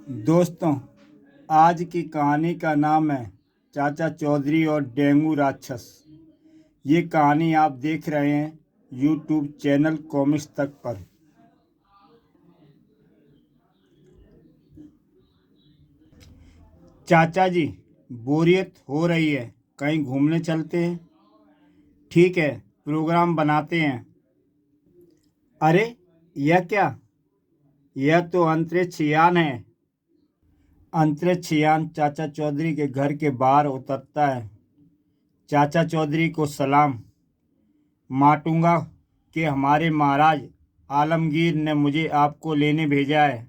दोस्तों, आज की कहानी का नाम है चाचा चौधरी और डेंगू राक्षस। ये कहानी आप देख रहे हैं यूट्यूब चैनल कॉमिक्स तक पर। चाचा जी, बोरियत हो रही है, कहीं घूमने चलते हैं। ठीक है, प्रोग्राम बनाते हैं। अरे, यह क्या? यह तो अंतरिक्ष यान है। अंतरिक्ष यान चाचा चौधरी के घर के बाहर उतरता है। चाचा चौधरी को सलाम। माटुंगा के हमारे महाराज आलमगीर ने मुझे आपको लेने भेजा है।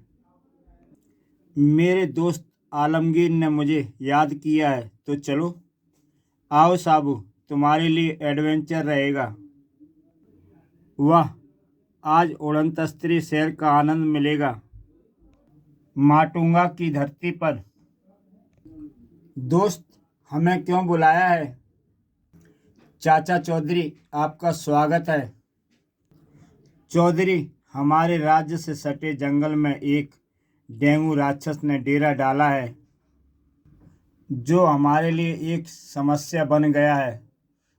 मेरे दोस्त आलमगीर ने मुझे याद किया है, तो चलो। आओ साबू, तुम्हारे लिए एडवेंचर रहेगा। वाह, आज उड़नतस्त्री शहर का आनंद मिलेगा। माटुंगा की धरती पर। दोस्त, हमें क्यों बुलाया है? चाचा चौधरी, आपका स्वागत है। चौधरी, हमारे राज्य से सटे जंगल में एक डेंगू राक्षस ने डेरा डाला है, जो हमारे लिए एक समस्या बन गया है।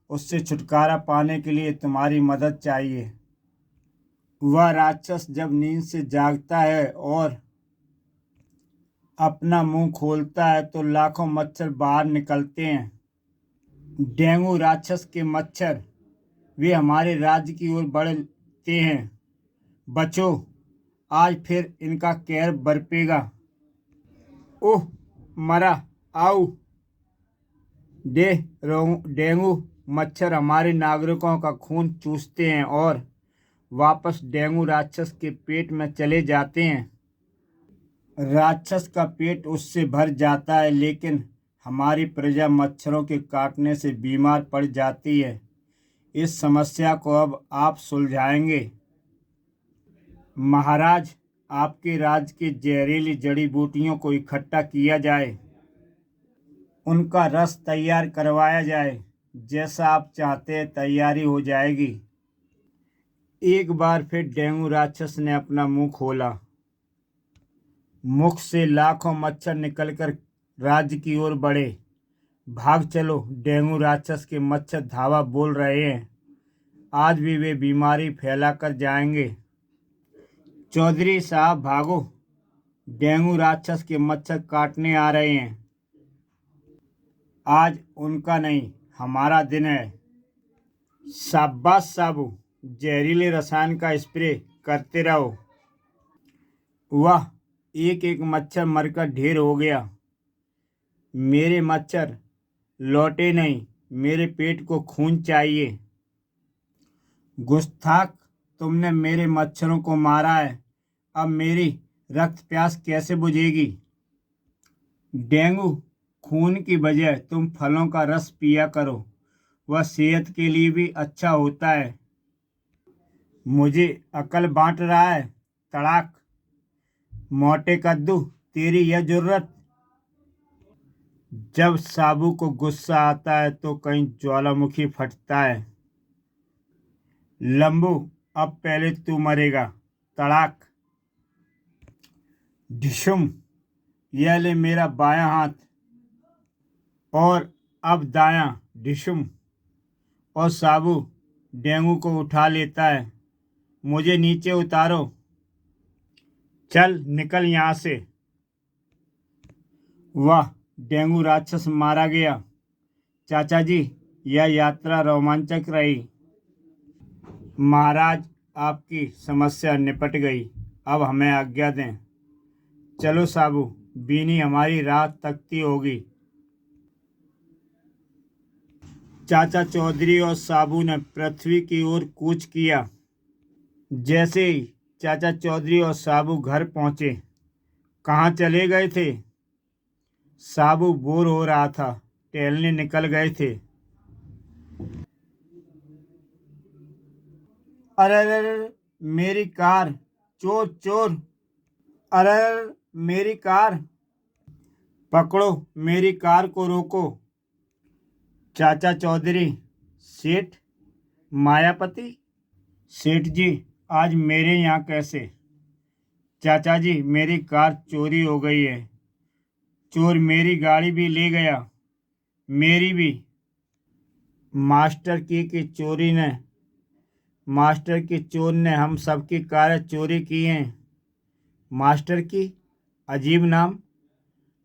उससे छुटकारा पाने के लिए तुम्हारी मदद चाहिए। वह राक्षस जब नींद से जागता है और अपना मुंह खोलता है तो लाखों मच्छर बाहर निकलते हैं। डेंगू राक्षस के मच्छर, वे हमारे राज्य की ओर बढ़ते हैं। बचो, आज फिर इनका कहर बरपेगा। ओह, मरा। आओ। डेंगू मच्छर हमारे नागरिकों का खून चूसते हैं और वापस डेंगू राक्षस के पेट में चले जाते हैं। राक्षस का पेट उससे भर जाता है, लेकिन हमारी प्रजा मच्छरों के काटने से बीमार पड़ जाती है। इस समस्या को अब आप सुलझाएंगे। महाराज, आपके राज्य के जहरीली जड़ी बूटियों को इकट्ठा किया जाए, उनका रस तैयार करवाया जाए। जैसा आप चाहते हैं तैयारी हो जाएगी। एक बार फिर डेंगू राक्षस ने अपना मुंह खोला। मुख से लाखों मच्छर निकलकर राज्य की ओर बढ़े। भाग चलो, डेंगू राक्षस के मच्छर धावा बोल रहे हैं। आज भी वे बीमारी फैलाकर जाएंगे। चौधरी साहब, भागो, डेंगू राक्षस के मच्छर काटने आ रहे हैं। आज उनका नहीं, हमारा दिन है। शाबाश साबू, जहरीले रसायन का स्प्रे करते रहो। वाह, एक एक मच्छर मरकर ढेर हो गया। मेरे मच्छर लौटे नहीं, मेरे पेट को खून चाहिए। गुस्ताख, तुमने मेरे मच्छरों को मारा है। अब मेरी रक्त प्यास कैसे बुझेगी? डेंगू, खून की बजाय तुम फलों का रस पिया करो, वह सेहत के लिए भी अच्छा होता है। मुझे अकल बांट रहा है? तड़ाक। मोटे कद्दू, तेरी यह जुर्रत। जब साबू को गुस्सा आता है तो कहीं ज्वालामुखी फटता है। लंबू, अब पहले तू मरेगा। तड़ाक। ढिशुम, यह ले मेरा बायां हाथ। और अब दायां। ढिशुम। और साबू डेंगू को उठा लेता है। मुझे नीचे उतारो। चल निकल यहाँ से। वाह, डेंगू राक्षस मारा गया। चाचा जी, यह यात्रा रोमांचक रही। महाराज, आपकी समस्या निपट गई। अब हमें आज्ञा दें। चलो साबू, बीनी हमारी राह तकती होगी। चाचा चौधरी और साबू ने पृथ्वी की ओर कूच किया। जैसे ही चाचा चौधरी और साबू घर पहुंचे, कहाँ चले गए थे? साबू बोर हो रहा था, टहलने निकल गए थे। अरे अरे अरे, मेरी कार! चोर चोर! अरे अरे, मेरी कार! पकड़ो, मेरी कार को रोको। चाचा चौधरी। सेठ? मायापति? सेठ जी, आज मेरे यहाँ कैसे? चाचा जी, मेरी कार चोरी हो गई है। चोर मेरी गाड़ी भी ले गया, मेरी भी। मास्टर की चोरी ने मास्टर की चोर ने हम सबकी कारें चोरी की हैं। मास्टर की? अजीब नाम।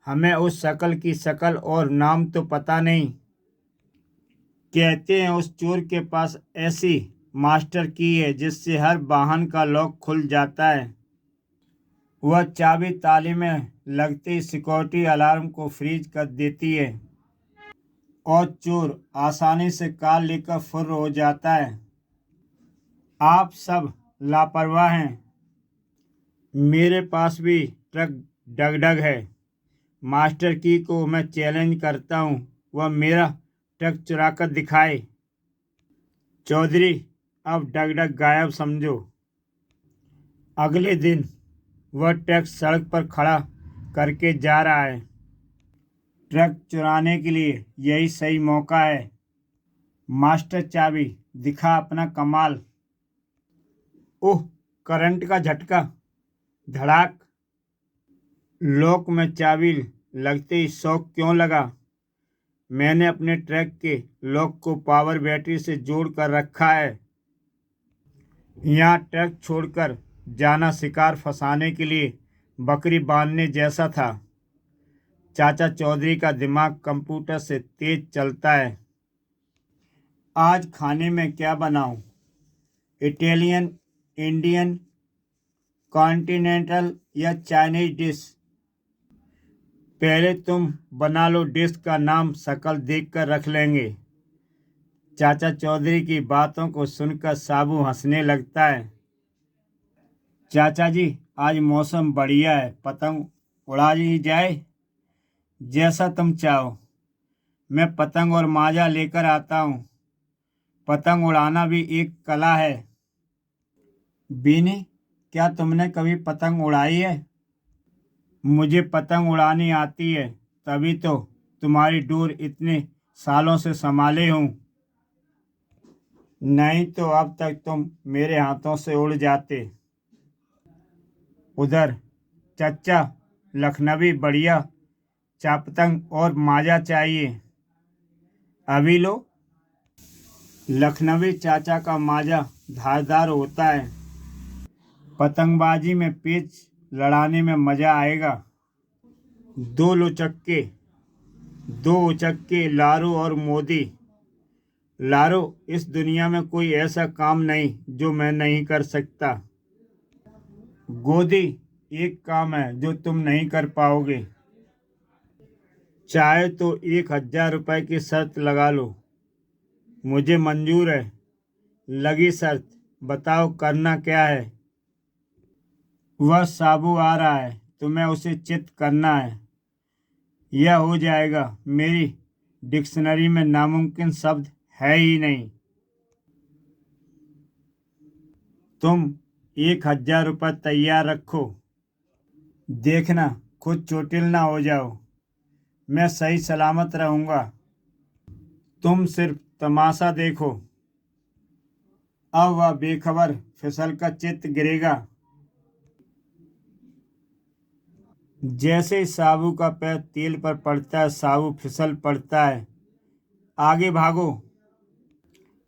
हमें उस शकल की शकल और नाम तो पता नहीं। कहते हैं उस चोर के पास ऐसी मास्टर की है जिससे हर वाहन का लॉक खुल जाता है। वह चाबी ताले में लगते ही सिक्योरिटी अलार्म को फ्रीज कर देती है और चोर आसानी से कार लेकर फुर्र हो जाता है। आप सब लापरवाह हैं। मेरे पास भी ट्रक डगडग है। मास्टर की को मैं चैलेंज करता हूँ, वह मेरा ट्रक चुरा कर दिखाए। चौधरी, अब डगडग गायब समझो। अगले दिन वह ट्रक सड़क पर खड़ा करके जा रहा है। ट्रक चुराने के लिए यही सही मौका है। मास्टर चाबी दिखा अपना कमाल। ओह, करंट का झटका। धड़ाक। लॉक में चाबी लगते ही शॉक क्यों लगा? मैंने अपने ट्रक के लॉक को पावर बैटरी से जोड़ कर रखा है। यहाँ ट्रक छोड़कर जाना शिकार फंसाने के लिए बकरी बांधने जैसा था। चाचा चौधरी का दिमाग कंप्यूटर से तेज चलता है। आज खाने में क्या बनाऊं? इटालियन, इंडियन, कॉन्टिनेंटल या चाइनीज डिश? पहले तुम बना लो, डिश का नाम शक्ल देखकर रख लेंगे। चाचा चौधरी की बातों को सुनकर साबू हंसने लगता है। चाचा जी, आज मौसम बढ़िया है, पतंग उड़ा ली जाए। जैसा तुम चाहो। मैं पतंग और माजा लेकर आता हूँ। पतंग उड़ाना भी एक कला है। बीनी, क्या तुमने कभी पतंग उड़ाई है? मुझे पतंग उड़ानी आती है, तभी तो तुम्हारी डोर इतने सालों से संभाले हूँ। नहीं तो अब तक तुम मेरे हाथों से उड़ जाते। उधर चच्चा, लखनवी बढ़िया चापतंग और माजा चाहिए। अभी लो। लखनवी चाचा का माजा धारदार होता है। पतंगबाजी में पेच लड़ाने में मजा आएगा। दो लोचक्के, दो उचक्के, लारो और मोदी। लारो, इस दुनिया में कोई ऐसा काम नहीं जो मैं नहीं कर सकता। गोदी, एक काम है जो तुम नहीं कर पाओगे। चाहे तो 1,000 रुपए की शर्त लगा लो। मुझे मंजूर है। लगी शर्त। बताओ करना क्या है? वह साबू आ रहा है, तुम्हें उसे चित करना है। यह हो जाएगा। मेरी डिक्शनरी में नामुमकिन शब्द है ही नहीं। तुम 1,000 रुपये तैयार रखो। देखना खुद चोटिल ना हो जाओ। मैं सही सलामत रहूंगा। तुम सिर्फ तमाशा देखो। अब वह बेखबर फिसल का चित्त गिरेगा। जैसे ही साबू का पैर तेल पर पड़ता है, साबू फिसल पड़ता है। आगे भागो।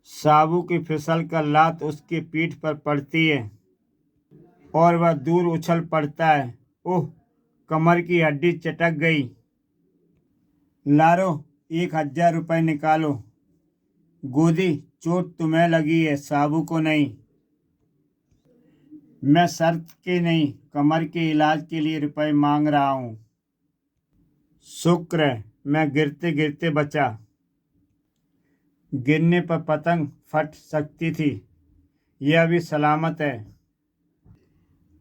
साबू की फिसल कर लात उसकी पीठ पर पड़ती है और वह दूर उछल पड़ता है। ओह, कमर की हड्डी चटक गई। लारो, 1,000 रुपये निकालो। गोदी, चोट तुम्हें लगी है, साबू को नहीं। मैं शर्त के नहीं, कमर के इलाज के लिए रुपए मांग रहा हूँ। शुक्र है मैं गिरते गिरते बचा। गिरने पर पतंग फट सकती थी, यह भी सलामत है।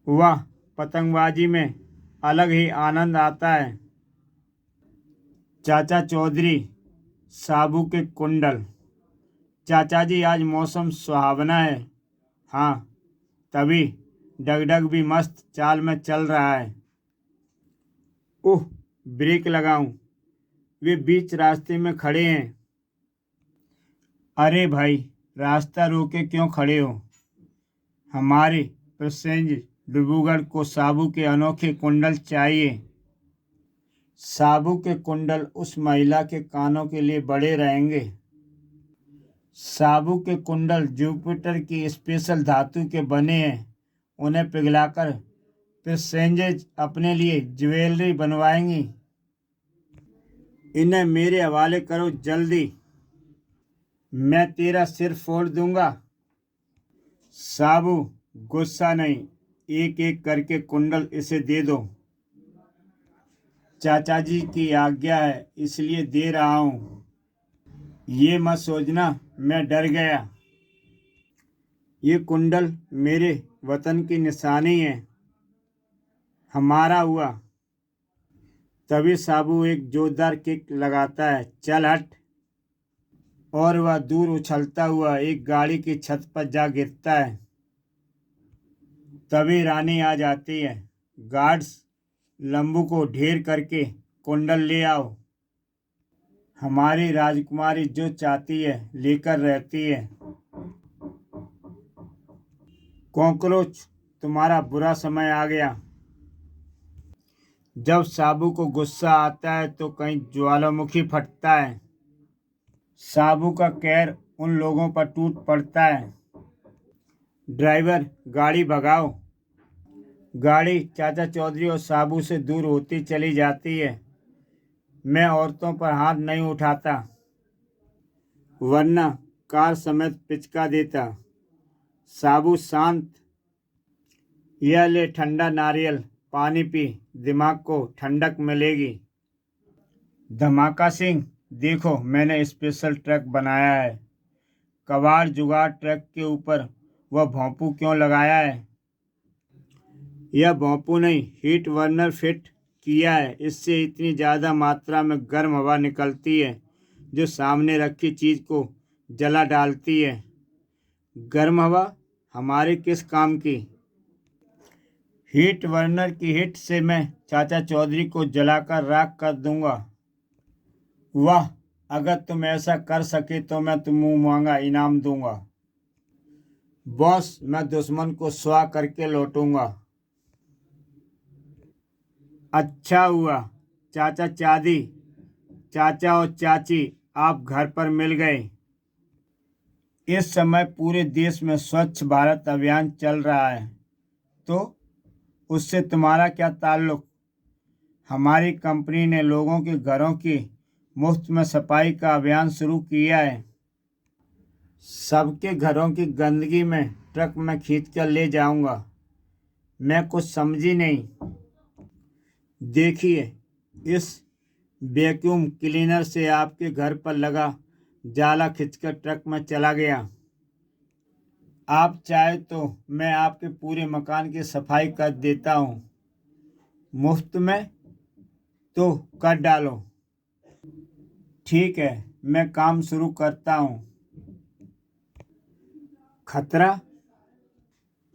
वाह, पतंगबाजी में अलग ही आनंद आता है। चाचा चौधरी, साबू के कुंडल। चाचा जी, आज मौसम सुहावना है। हाँ, तभी डगडग भी मस्त चाल में चल रहा है। ओह, ब्रेक लगाऊं। वे बीच रास्ते में खड़े हैं। अरे भाई, रास्ता रोके क्यों खड़े हो? हमारे पैसेंजर डिब्रूगढ़ को साबू के अनोखे कुंडल चाहिए। साबू के कुंडल उस महिला के कानों के लिए बड़े रहेंगे। साबू के कुंडल जुपिटर की स्पेशल धातु के बने हैं। उन्हें पिघलाकर फिर सेंजेज अपने लिए ज्वेलरी बनवाएंगी। इन्हें मेरे हवाले करो जल्दी, मैं तेरा सिर फोड़ दूंगा। साबू, गुस्सा नहीं, एक एक करके कुंडल इसे दे दो। चाचा जी की आज्ञा है इसलिए दे रहा हूँ। ये मत सोचना मैं डर गया। ये कुंडल मेरे वतन की निशानी है, हमारा हुआ। तभी साबू एक जोरदार किक लगाता है, चल हट, और वह दूर उछलता हुआ एक गाड़ी की छत पर जा गिरता है। तभी रानी आ जाती है। गार्ड्स, लंबू को ढेर करके कुंडल ले आओ। हमारी राजकुमारी जो चाहती है लेकर रहती है। कॉकरोच, तुम्हारा बुरा समय आ गया। जब साबू को गुस्सा आता है तो कहीं ज्वालामुखी फटता है। साबू का कहर उन लोगों पर टूट पड़ता है। ड्राइवर, गाड़ी भगाओ। गाड़ी चाचा चौधरी और साबू से दूर होती चली जाती है। मैं औरतों पर हाथ नहीं उठाता, वरना कार समेत पिचका देता। साबू शांत, यह ले ठंडा नारियल पानी पी, दिमाग को ठंडक मिलेगी। धमाका सिंह, देखो मैंने स्पेशल ट्रक बनाया है। कबाड़ जुगाड़ ट्रक के ऊपर वह भोंपू क्यों लगाया है? यह भोंपू नहीं, हीट बर्नर फिट किया है। इससे इतनी ज़्यादा मात्रा में गर्म हवा निकलती है जो सामने रखी चीज़ को जला डालती है। गर्म हवा हमारे किस काम की? हीट बर्नर की हीट से मैं चाचा चौधरी को जलाकर राख कर दूंगा। वाह, अगर तुम ऐसा कर सके तो मैं तुम्हें मांगा इनाम दूंगा। बॉस, मैं दुश्मन को स्वाह करके लौटूंगा। अच्छा हुआ चाचा चादी, चाचा और चाची आप घर पर मिल गए। इस समय पूरे देश में स्वच्छ भारत अभियान चल रहा है, तो उससे तुम्हारा क्या ताल्लुक? हमारी कंपनी ने लोगों के घरों की मुफ्त में सफाई का अभियान शुरू किया है। सबके घरों की गंदगी में ट्रक में खींच कर ले जाऊंगा। मैं कुछ समझी नहीं। देखिए, इस वैक्यूम क्लीनर से आपके घर पर लगा जाला खींचकर ट्रक में चला गया। आप चाहे तो मैं आपके पूरे मकान की सफाई कर देता हूँ, मुफ्त में, तो कर डालो। ठीक है, मैं काम शुरू करता हूँ। खतरा?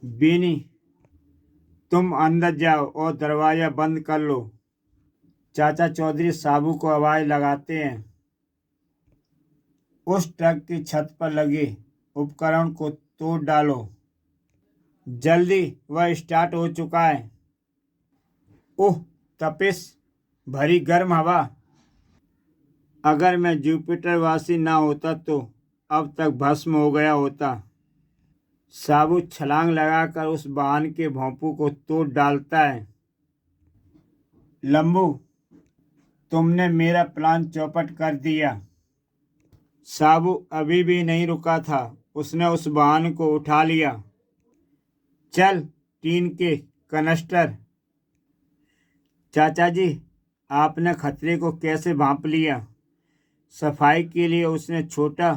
बीनी, तुम अंदर जाओ और दरवाज़ा बंद कर लो। चाचा चौधरी साबू को आवाज़ लगाते हैं। उस ट्रक की छत पर लगे उपकरण को तोड़ डालो। जल्दी, वह स्टार्ट हो चुका है। ओह, तपिश भरी गर्म हवा। अगर मैं जुपिटर वासी ना होता तो अब तक भस्म हो गया होता। साबू छलांग लगाकर उस वाहन के भोंपू को तोड़ डालता है। लंबू, तुमने मेरा प्लान चौपट कर दिया। साबू अभी भी नहीं रुका था, उसने उस वाहन को उठा लिया। चल, टीन के कनस्टर। चाचा जी, आपने खतरे को कैसे भांप लिया? सफाई के लिए उसने छोटा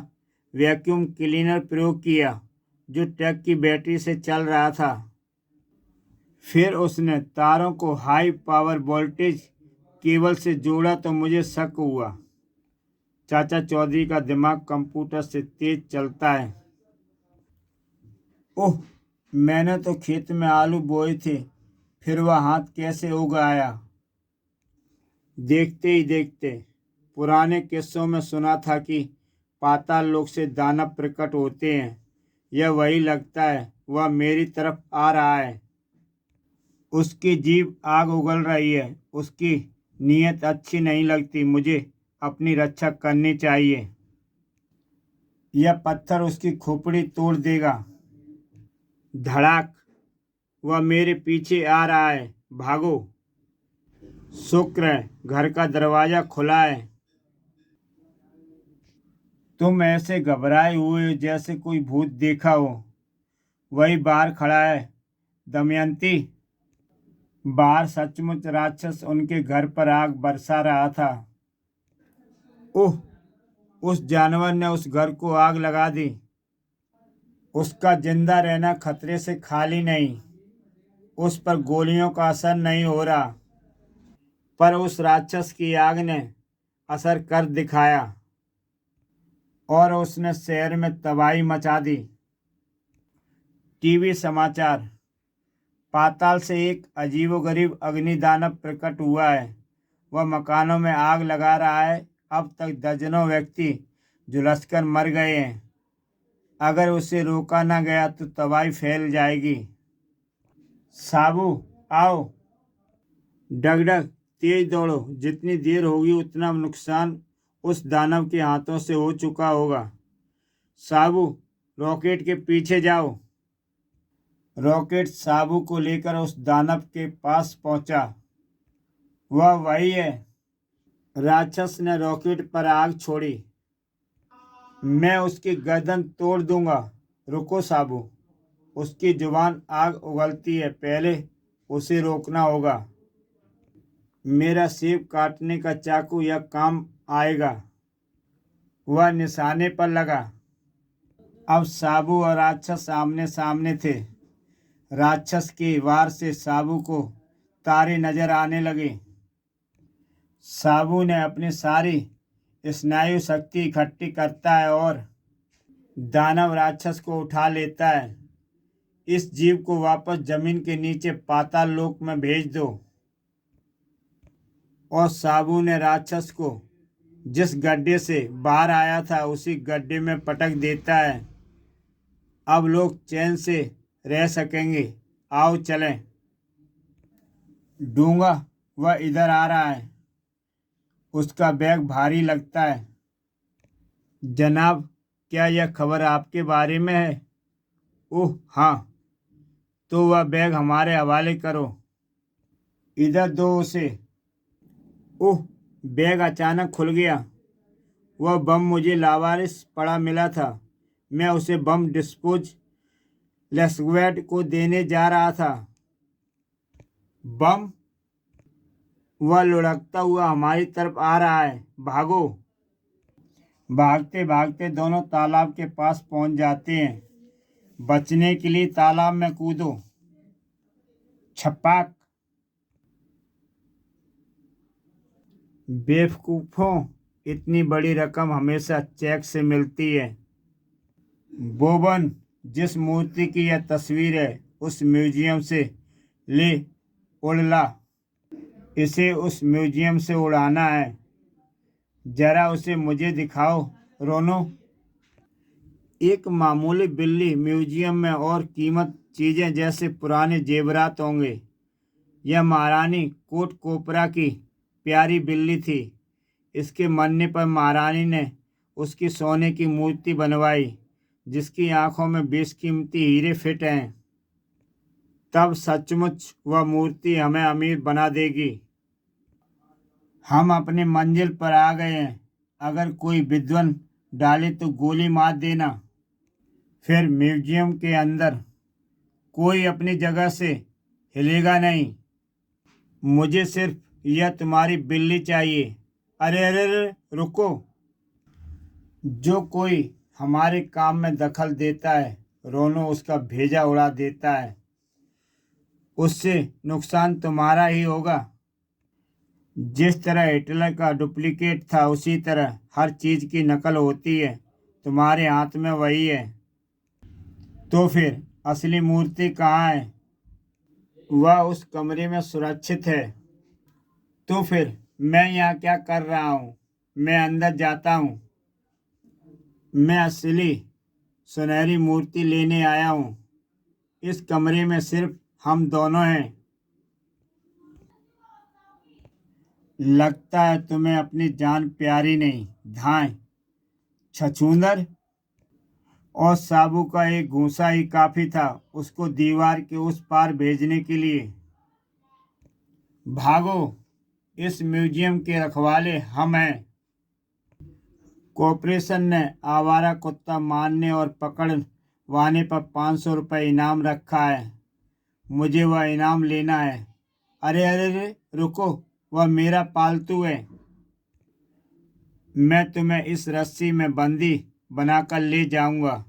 वैक्यूम क्लीनर प्रयोग किया जो ट्रक की बैटरी से चल रहा था। फिर उसने तारों को हाई पावर वोल्टेज केबल से जोड़ा तो मुझे शक हुआ। चाचा चौधरी का दिमाग कंप्यूटर से तेज चलता है। ओह, मैंने तो खेत में आलू बोए थे, फिर वह हाथ कैसे उग आया? देखते ही देखते, पुराने किस्सों में सुना था कि पाताल लोक से दानव प्रकट होते हैं। यह वही लगता है, वह मेरी तरफ आ रहा है। उसकी जीभ आग उगल रही है। उसकी नीयत अच्छी नहीं लगती। मुझे अपनी रक्षा करनी चाहिए। यह पत्थर उसकी खोपड़ी तोड़ देगा। धड़ाक। वह मेरे पीछे आ रहा है। भागो। शुक्र है घर का दरवाजा खुला है। तुम ऐसे घबराए हुए हो जैसे कोई भूत देखा हो। वही बाहर खड़ा है। दमयंती। बाहर सचमुच राक्षस उनके घर पर आग बरसा रहा था। ओह। उस जानवर ने उस घर को आग लगा दी। उसका जिंदा रहना खतरे से खाली नहीं। उस पर गोलियों का असर नहीं हो रहा, पर उस राक्षस की आग ने असर कर दिखाया और उसने शहर में तबाही मचा दी। टीवी समाचार। पाताल से एक अजीबोगरीब अग्निदानव प्रकट हुआ है। वह मकानों में आग लगा रहा है। अब तक दर्जनों व्यक्ति झुलसकर मर गए हैं। अगर उसे रोका न गया तो तबाही फैल जाएगी। साबू, आओ। डगडग, तेज दौड़ो। जितनी देर होगी उतना नुकसान उस दानव के हाथों से हो चुका होगा। साबू, रॉकेट के पीछे जाओ। रॉकेट साबू को लेकर उस दानव के पास पहुंचा। वह वही है। राक्षस ने रॉकेट पर आग छोड़ी। मैं उसकी गर्दन तोड़ दूंगा। रुको साबू। उसकी जुबान आग उगलती है। पहले उसे रोकना होगा। मेरा सेब काटने का चाकू यह काम आएगा। वह निशाने पर लगा। अब साबू और राक्षस आमने सामने थे। राक्षस के वार से साबू को तारे नजर आने लगे। साबू ने अपनी सारी स्नायु शक्ति इकट्ठी करता है और दानव राक्षस को उठा लेता है। इस जीव को वापस जमीन के नीचे पाताल लोक में भेज दो। और साबू ने राक्षस को जिस गड्ढे से बाहर आया था उसी गड्ढे में पटक देता है। अब लोग चैन से रह सकेंगे। आओ चलें। डूंगा, वह इधर आ रहा है। उसका बैग भारी लगता है। जनाब, क्या यह खबर आपके बारे में है? ओह हाँ। तो वह बैग हमारे हवाले करो। इधर दो उसे। ओह। बैग अचानक खुल गया। वह बम मुझे लावारिस पड़ा मिला था। मैं उसे बम डिस्पोज लेस्क्वेड को देने जा रहा था। बम। वह लुढ़कता हुआ हमारी तरफ आ रहा है। भागो। भागते भागते दोनों तालाब के पास पहुंच जाते हैं। बचने के लिए तालाब में कूदो। छपाक। बेवकूफ़ों, इतनी बड़ी रकम हमेशा चेक से मिलती है। बोबन, जिस मूर्ति की यह तस्वीर है उस म्यूजियम से ले उड़ला। इसे उस म्यूजियम से उड़ाना है। जरा उसे मुझे दिखाओ। रोनो। एक मामूली बिल्ली म्यूजियम में और कीमत चीज़ें जैसे पुराने जेवरात होंगे। यह महारानी कोट कोपरा की प्यारी बिल्ली थी। इसके मरने पर महारानी ने उसकी सोने की मूर्ति बनवाई जिसकी आंखों में बेशकीमती हीरे फिट हैं। तब सचमुच वह मूर्ति हमें अमीर बना देगी। हम अपनी मंजिल पर आ गए हैं। अगर कोई विद्वान डाले तो गोली मार देना। फिर म्यूजियम के अंदर कोई अपनी जगह से हिलेगा नहीं। मुझे सिर्फ यह तुम्हारी बिल्ली चाहिए। अरे अरे अरे, रुको। जो कोई हमारे काम में दखल देता है रोनो उसका भेजा उड़ा देता है। उससे नुकसान तुम्हारा ही होगा। जिस तरह हिटलर का डुप्लीकेट था उसी तरह हर चीज़ की नकल होती है। तुम्हारे हाथ में वही है। तो फिर असली मूर्ति कहाँ है? वह उस कमरे में सुरक्षित है। तो फिर मैं यहाँ क्या कर रहा हूँ? मैं अंदर जाता हूँ। मैं असली सुनहरी मूर्ति लेने आया हूँ। इस कमरे में सिर्फ हम दोनों हैं। लगता है तुम्हें अपनी जान प्यारी नहीं, धाय छछूंदर। और साबू का एक घूंसा ही काफी था उसको दीवार के उस पार भेजने के लिए। भागो, इस म्यूजियम के रखवाले हम हैं। कॉर्पोरेशन ने आवारा कुत्ता मारने और पकड़वाने पर 500 रुपये इनाम रखा है। मुझे वह इनाम लेना है। अरे अरे अरे रुको, वह मेरा पालतू है। मैं तुम्हें इस रस्सी में बंदी बनाकर ले जाऊंगा।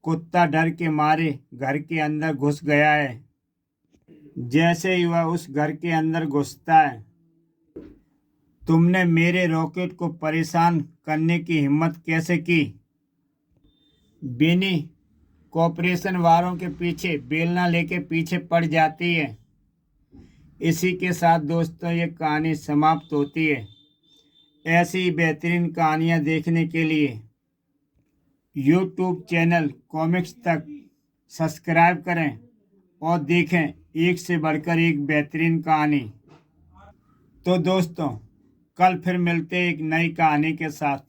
कुत्ता डर के मारे घर के अंदर घुस गया है। जैसे ही वह उस घर के अंदर घुसता है, तुमने मेरे रॉकेट को परेशान करने की हिम्मत कैसे की? बेनी कॉर्पोरेशन वालों के पीछे बेलना लेके पीछे पड़ जाती है। इसी के साथ दोस्तों ये कहानी समाप्त होती है। ऐसी ही बेहतरीन कहानियाँ देखने के लिए यूट्यूब चैनल कॉमिक्स तक सब्सक्राइब करें और देखें एक से बढ़कर एक बेहतरीन कहानी। तो दोस्तों, कल फिर मिलते हैं एक नई कहानी के साथ।